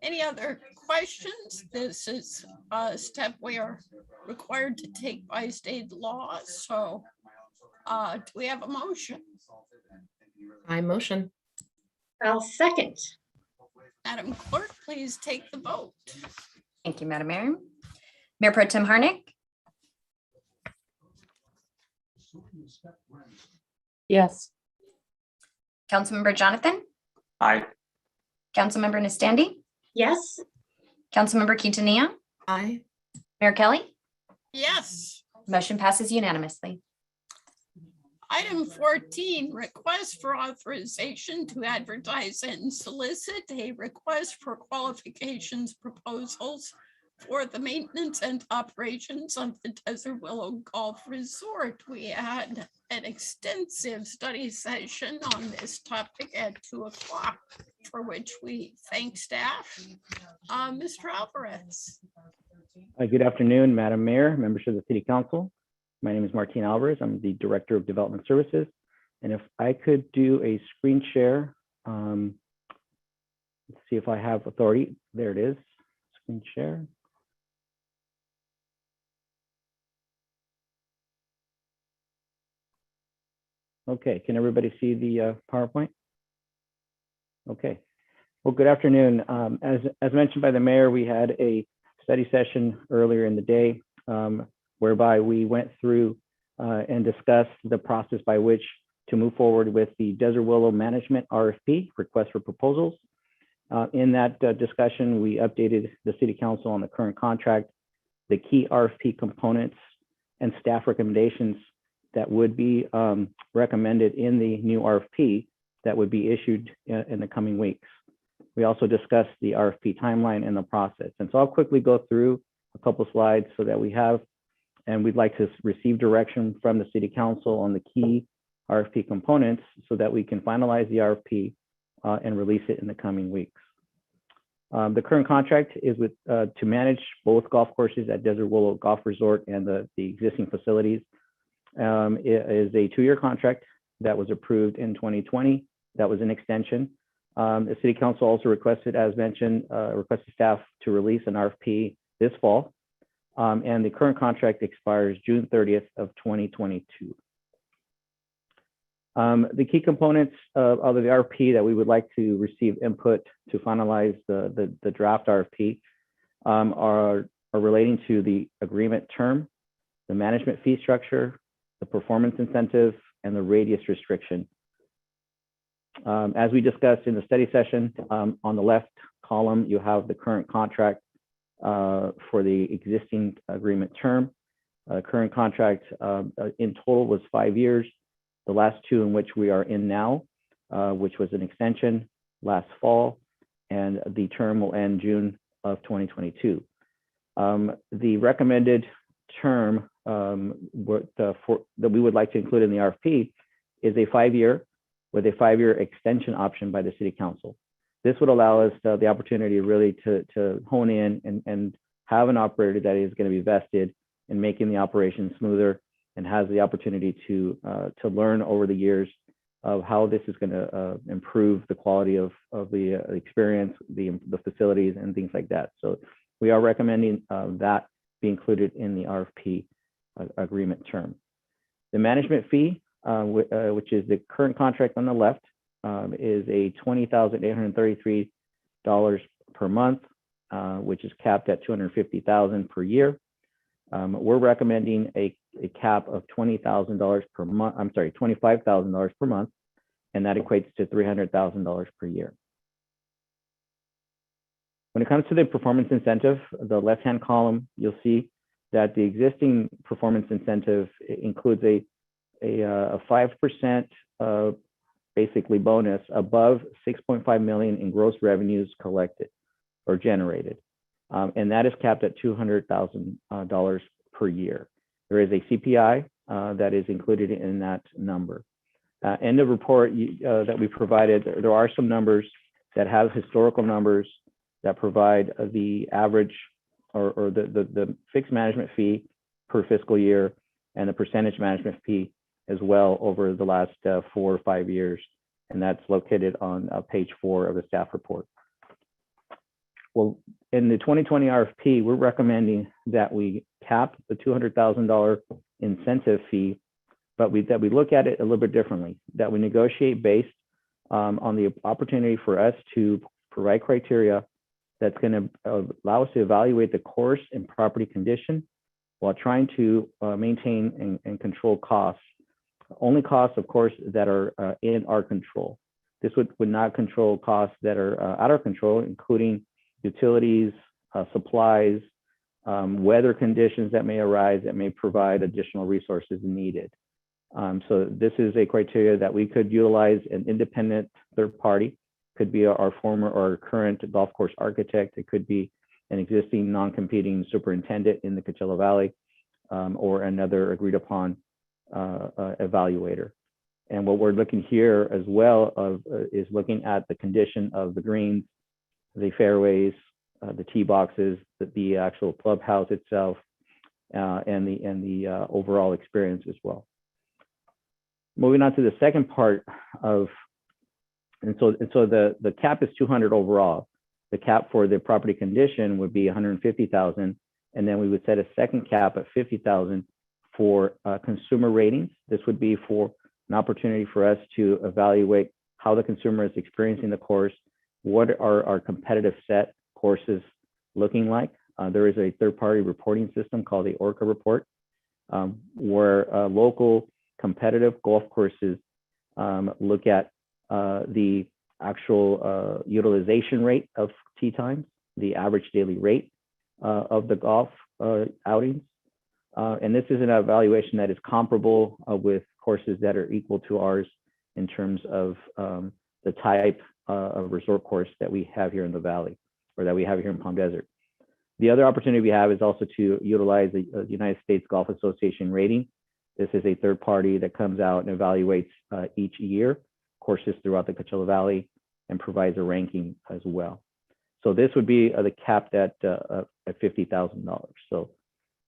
Any other questions? This is a step we are required to take by state law. So do we have a motion? I motion. I'll second. Madam Clerk, please take the vote. Thank you, Madam Mayor. Mayor Pro Tem Harnick, Yes. Councilmember Jonathan, Aye. Councilmember Nastandi, Yes. Councilmember Quintanilla, Aye. Mayor Kelly. Yes. Motion passes unanimously. Item 14, request for authorization to advertise and solicit a request for qualifications proposals for the maintenance and operations of the Desert Willow Golf Resort. We had an extensive study session on this topic at 2:00, for which we thank staff. Mr. Alvarez. Good afternoon, Madam Mayor, members of the City Council. My name is Martin Alvarez. I'm the Director of Development Services. And if I could do a screen share, let's see if I have authority. There it is, screen share. Okay, can everybody see the PowerPoint? Okay, well, good afternoon. As mentioned by the mayor, we had a study session earlier in the day whereby we went through and discussed the process by which to move forward with the Desert Willow Management RFP, request for proposals. In that discussion, we updated the City Council on the current contract, the key RFP components, and staff recommendations that would be recommended in the new RFP that would be issued in the coming weeks. We also discussed the RFP timeline and the process. And so I'll quickly go through a couple slides so that we have, and we'd like to receive direction from the City Council on the key RFP components so that we can finalize the RFP and release it in the coming weeks. The current contract is with to manage both golf courses at Desert Willow Golf Resort and the existing facilities. It is a 2-year contract that was approved in 2020. That was an extension. The City Council also requested, as mentioned, requested staff to release an RFP this fall. And the current contract expires June 30th of 2022. The key components of the RFP that we would like to receive input to finalize the draft RFP are relating to the agreement term, the management fee structure, the performance incentive, and the radius restriction. As we discussed in the study session, on the left column, you have the current contract for the existing agreement term. Current contract in total was 5 years. The last 2 in which we are in now, which was an extension last fall, and the term will end June of 2022. The recommended term that we would like to include in the RFP is a 5-year with a 5-year extension option by the City Council. This would allow us the opportunity really to hone in and have an operator that is going to be vested in making the operation smoother and has the opportunity to learn over the years of how this is going to improve the quality of the experience, the facilities, and things like that. So we are recommending that be included in the RFP agreement term. The management fee, which is the current contract on the left, is a $20,833 per month, which is capped at $250,000 per year. We're recommending a cap of $20,000 per month. I'm sorry, $25,000 per month, and that equates to $300,000 per year. When it comes to the performance incentive, the left-hand column, you'll see that the existing performance incentive includes a 5% basically bonus above 6.5 million in gross revenues collected or generated. And that is capped at $200,000 per year. There is a CPI that is included in that number. In the report that we provided, there are some numbers that have historical numbers that provide the average or the fixed management fee per fiscal year and the percentage management fee as well over the last 4 or 5 years. And that's located on page 4 of the staff report. Well, in the 2020 RFP, we're recommending that we cap the $200,000 incentive fee, but that we look at it a little bit differently, that we negotiate based on the opportunity for us to provide criteria that's going to allow us to evaluate the course and property condition while trying to maintain and control costs. Only costs, of course, that are in our control. This would not control costs that are out of control, including utilities, supplies, weather conditions that may arise that may provide additional resources needed. So this is a criteria that we could utilize an independent third party. Could be our former or current golf course architect. It could be an existing non-competing superintendent in the Coachella Valley, or another agreed upon evaluator. And what we're looking here as well is looking at the condition of the greens, the fairways, the tee boxes, the actual clubhouse itself, and the overall experience as well. Moving on to the second part of, and so the cap is 200 overall. The cap for the property condition would be 150,000, and then we would set a second cap at 50,000 for consumer ratings. This would be for an opportunity for us to evaluate how the consumer is experiencing the course, what are our competitive set courses looking like. There is a third-party reporting system called the ORCA report, where local competitive golf courses look at the actual utilization rate of tee times, the average daily rate of the golf outings. And this is an evaluation that is comparable with courses that are equal to ours in terms of the type of resort course that we have here in the Valley, or that we have here in Palm Desert. The other opportunity we have is also to utilize the United States Golf Association rating. This is a third party that comes out and evaluates each year courses throughout the Coachella Valley and provides a ranking as well. So this would be the capped at $50,000. So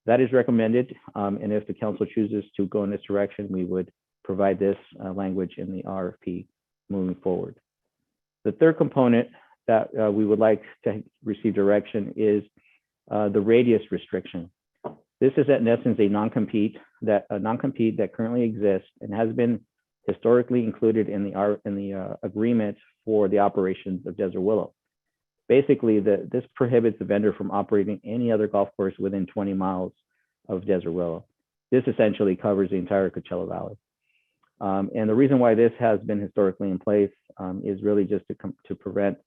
that is recommended. And if the council chooses to go in this direction, we would provide this language in the RFP moving forward. The third component that we would like to receive direction is the radius restriction. This is in essence a non-compete that currently exists and has been historically included in the agreement for the operations of Desert Willow. Basically, this prohibits the vendor from operating any other golf course within 20 miles of Desert Willow. This essentially covers the entire Coachella Valley. And the reason why this has been historically in place is really just to prevent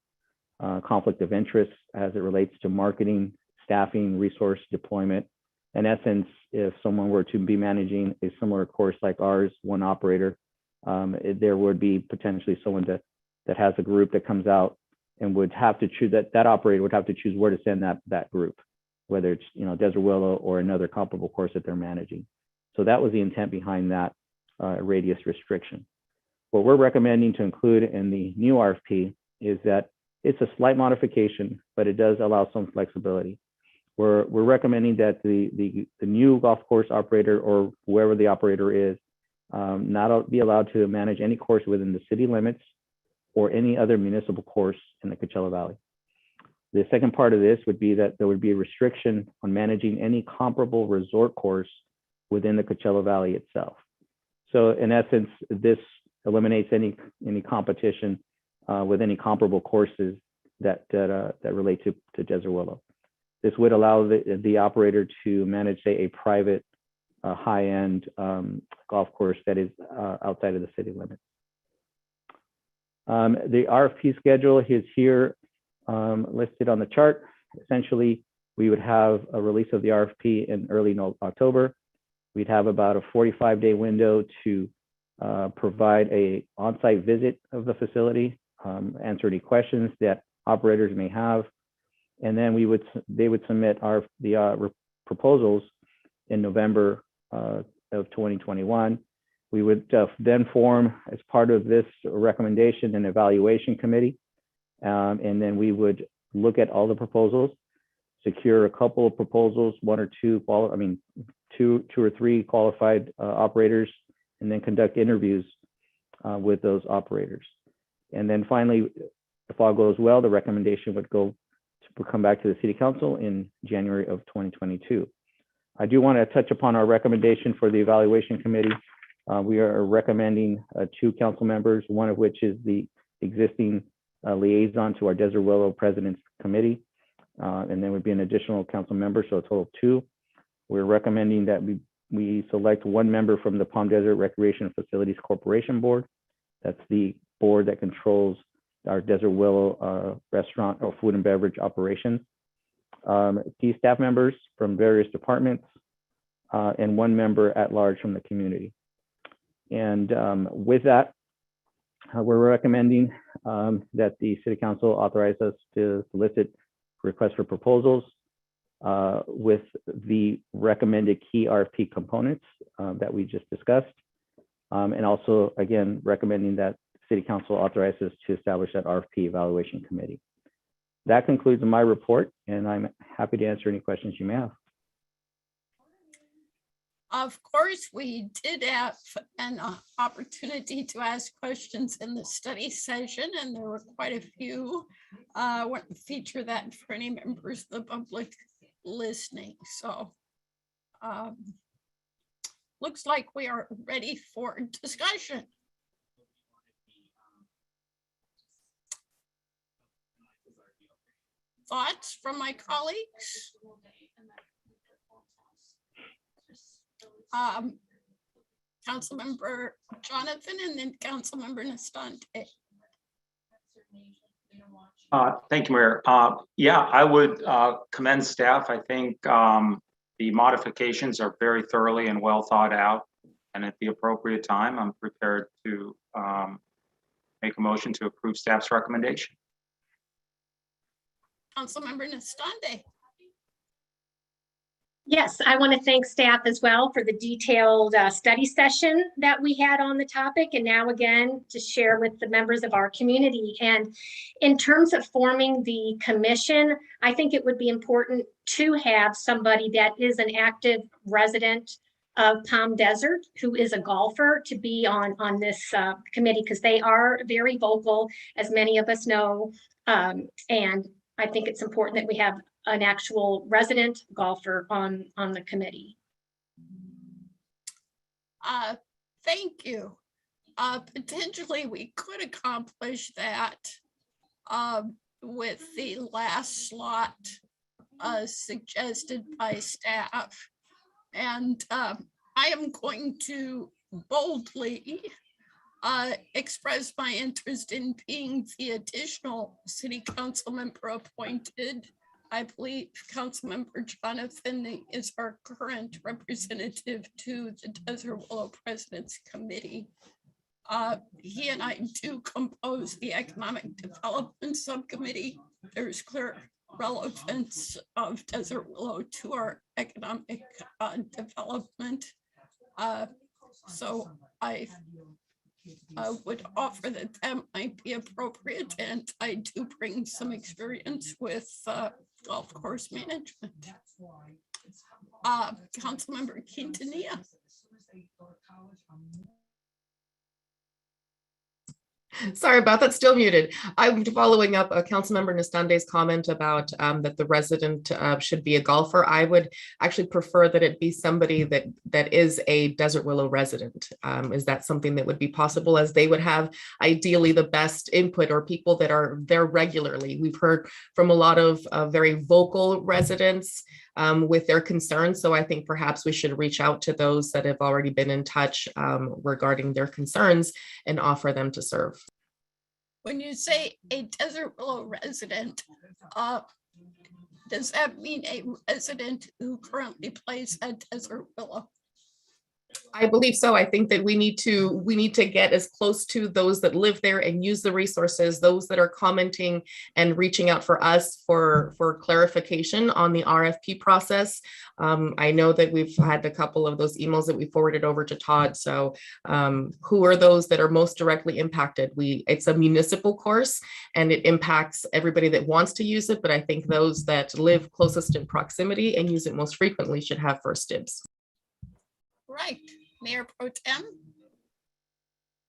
conflict of interest as it relates to marketing, staffing, resource deployment. In essence, if someone were to be managing a similar course like ours, one operator, there would be potentially someone that has a group that comes out and would have to choose, that operator would have to choose where to send that group, whether it's Desert Willow or another comparable course that they're managing. So that was the intent behind that radius restriction. What we're recommending to include in the new RFP is that it's a slight modification, but it does allow some flexibility. We're recommending that the new golf course operator, or whoever the operator is, not be allowed to manage any course within the city limits or any other municipal course in the Coachella Valley. The second part of this would be that there would be a restriction on managing any comparable resort course within the Coachella Valley itself. So in essence, this eliminates any competition with any comparable courses that relate to Desert Willow. This would allow the operator to manage, say, a private high-end golf course that is outside of the city limits. The RFP schedule is here listed on the chart. Essentially, we would have a release of the RFP in early October. We'd have about a 45-day window to provide a on-site visit of the facility, answer any questions that operators may have, and then they would submit the proposals in November of 2021. We would then form, as part of this recommendation, an evaluation committee, and then we would look at all the proposals, secure a couple of proposals, two or three qualified operators, and then conduct interviews with those operators. And then finally, if all goes well, the recommendation would come back to the City Council in January of 2022. I do want to touch upon our recommendation for the evaluation committee. We are recommending 2 council members, one of which is the existing liaison to our Desert Willow President's Committee. and then would be an additional council member, so a total of 2. We're recommending that we select 1 member from the Palm Desert Recreation Facilities Corporation Board. That's the board that controls our Desert Willow restaurant or food and beverage operations. Key staff members from various departments, and 1 member at large from the community. And with that, we're recommending that the City Council authorize us to solicit requests for proposals with the recommended key RFP components that we just discussed. And also, again, recommending that City Council authorizes to establish that RFP evaluation committee. That concludes my report, and I'm happy to answer any questions you may have. Of course, we did have an opportunity to ask questions in the study session, and there were quite a few. I want to feature that for any members of the public listening. So looks like we are ready for discussion. Thoughts from my colleagues? Councilmember Jonathan and then Councilmember Nastante. Thank you, Mayor. Yeah, I would commend staff. I think the modifications are very thoroughly and well thought out, and at the appropriate time, I'm prepared to make a motion to approve staff's recommendation. Councilmember Nastante. Yes, I want to thank staff as well for the detailed study session that we had on the topic, and now again to share with the members of our community. And in terms of forming the commission, I think it would be important to have somebody that is an active resident of Palm Desert who is a golfer to be on this committee, because they are very vocal, as many of us know. And I think it's important that we have an actual resident golfer on the committee. Thank you. Potentially we could accomplish that with the last slot suggested by staff. And I am going to boldly express my interest in being the additional city council member appointed. I believe Councilmember Jonathan is our current representative to the Desert Willow President's Committee. He and I do compose the Economic Development Subcommittee. There's clear relevance of Desert Willow to our economic development. So I would offer that might be appropriate, and I do bring some experience with golf course management. Councilmember Quintanilla. Sorry about that, still muted. I'm following up Councilmember Nastande's comment about that the resident should be a golfer. I would actually prefer that it be somebody that is a Desert Willow resident. Is that something that would be possible, as they would have ideally the best input, or people that are there regularly? We've heard from a lot of very vocal residents with their concerns. So I think perhaps we should reach out to those that have already been in touch regarding their concerns and offer them to serve. When you say a Desert Willow resident, does that mean a resident who currently plays at Desert Willow? I believe so. I think that we need to get as close to those that live there and use the resources, those that are commenting and reaching out for us for clarification on the RFP process. I know that we've had a couple of those emails that we forwarded over to Todd. So who are those that are most directly impacted? It's a municipal course and it impacts everybody that wants to use it, but I think those that live closest in proximity and use it most frequently should have first dibs. Right, Mayor Pro Tem.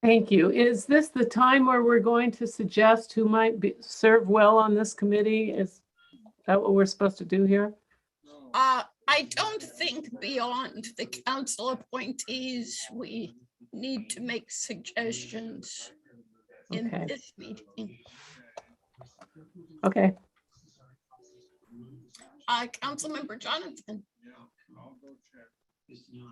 Thank you. Is this the time where we're going to suggest who might serve well on this committee? Is that what we're supposed to do here? I don't think beyond the council appointees, we need to make suggestions in this meeting. Okay. Councilmember Jonathan.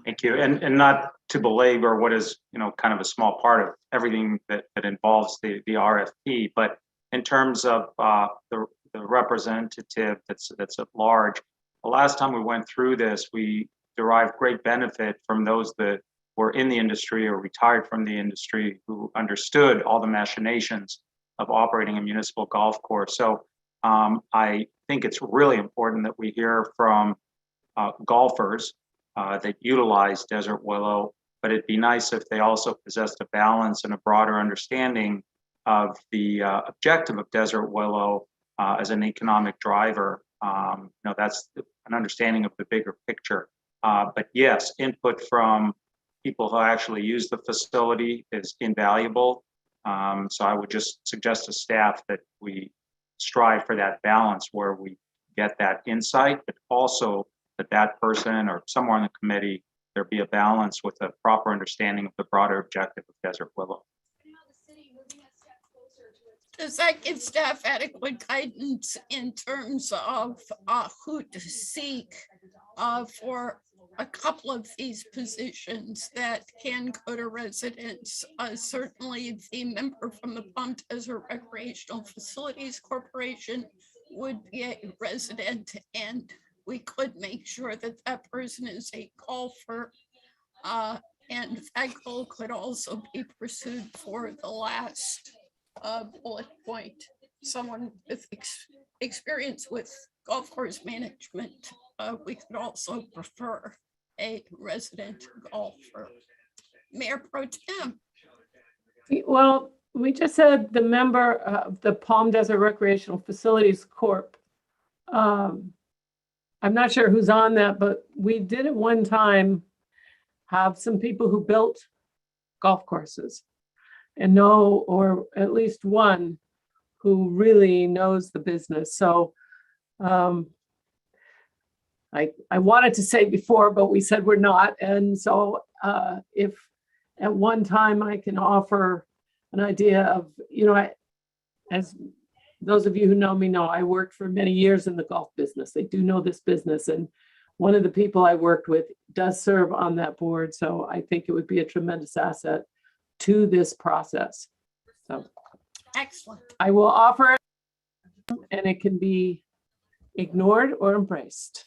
Thank you. And not to belabor what is, kind of a small part of everything that involves the RFP, but in terms of the representative that's at large, the last time we went through this, we derived great benefit from those that were in the industry or retired from the industry who understood all the machinations of operating a municipal golf course. So I think it's really important that we hear from golfers that utilize Desert Willow, but it'd be nice if they also possessed a balance and a broader understanding of the objective of Desert Willow as an economic driver. That's an understanding of the bigger picture. But yes, input from people who actually use the facility is invaluable. So I would just suggest to staff that we strive for that balance where we get that insight, but also that person or somewhere on the committee, there be a balance with a proper understanding of the broader objective of Desert Willow. Does that give staff adequate guidance in terms of who to seek for a couple of these positions that can go to residents? Certainly the member from the Palm Desert Recreational Facilities Corporation would be a resident, and we could make sure that that person is a golfer. And that goal could also be pursued for the last bullet point. Someone with experience with golf course management. We could also prefer a resident golfer. Mayor Pro Tem. Well, we just had the member of the Palm Desert Recreational Facilities Corp. I'm not sure who's on that, but we did at one time have some people who built golf courses and know, or at least one who really knows the business. So I wanted to say before, but we said we're not. And so if at one time I can offer an idea of, as those of you who know me know, I worked for many years in the golf business. They do know this business. And one of the people I worked with does serve on that board. So I think it would be a tremendous asset to this process. So Excellent. I will offer it, and it can be ignored or embraced.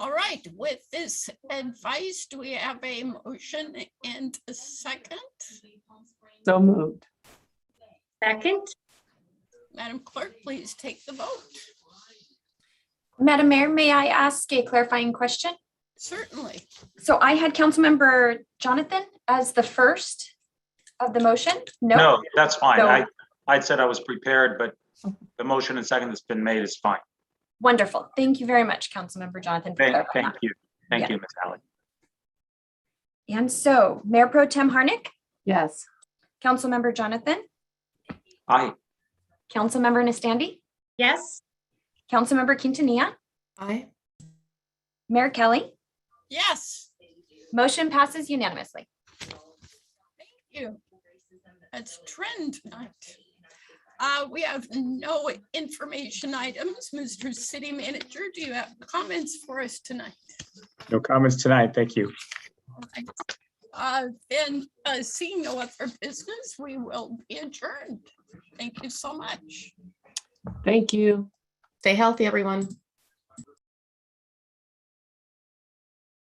All right, with this advice, do we have a motion and a second? So moved. Second, Madam Clerk, please take the vote. Madam Mayor, may I ask a clarifying question? Certainly. So I had Councilmember Jonathan as the first of the motion? No, that's fine. No. I said I was prepared, but the motion and second that's been made is fine. Wonderful. Thank you very much, Councilmember Jonathan. For clarifying Thank that. you. Thank Yeah. you, Ms. Alley. And so Mayor Pro Tem Harnick, Yes. Councilmember Jonathan, Aye. Councilmember Nastandi, yes. Councilmember Quintanilla, Aye. Mayor Kelly, Yes, motion passes unanimously. thank you. That's trend night. We have no information items. Mr. City Manager, do you have comments for us tonight? No comments tonight. Thank you. All right. Then seeing no other business, we will be adjourned. Thank you so much. Thank you. Stay healthy, everyone.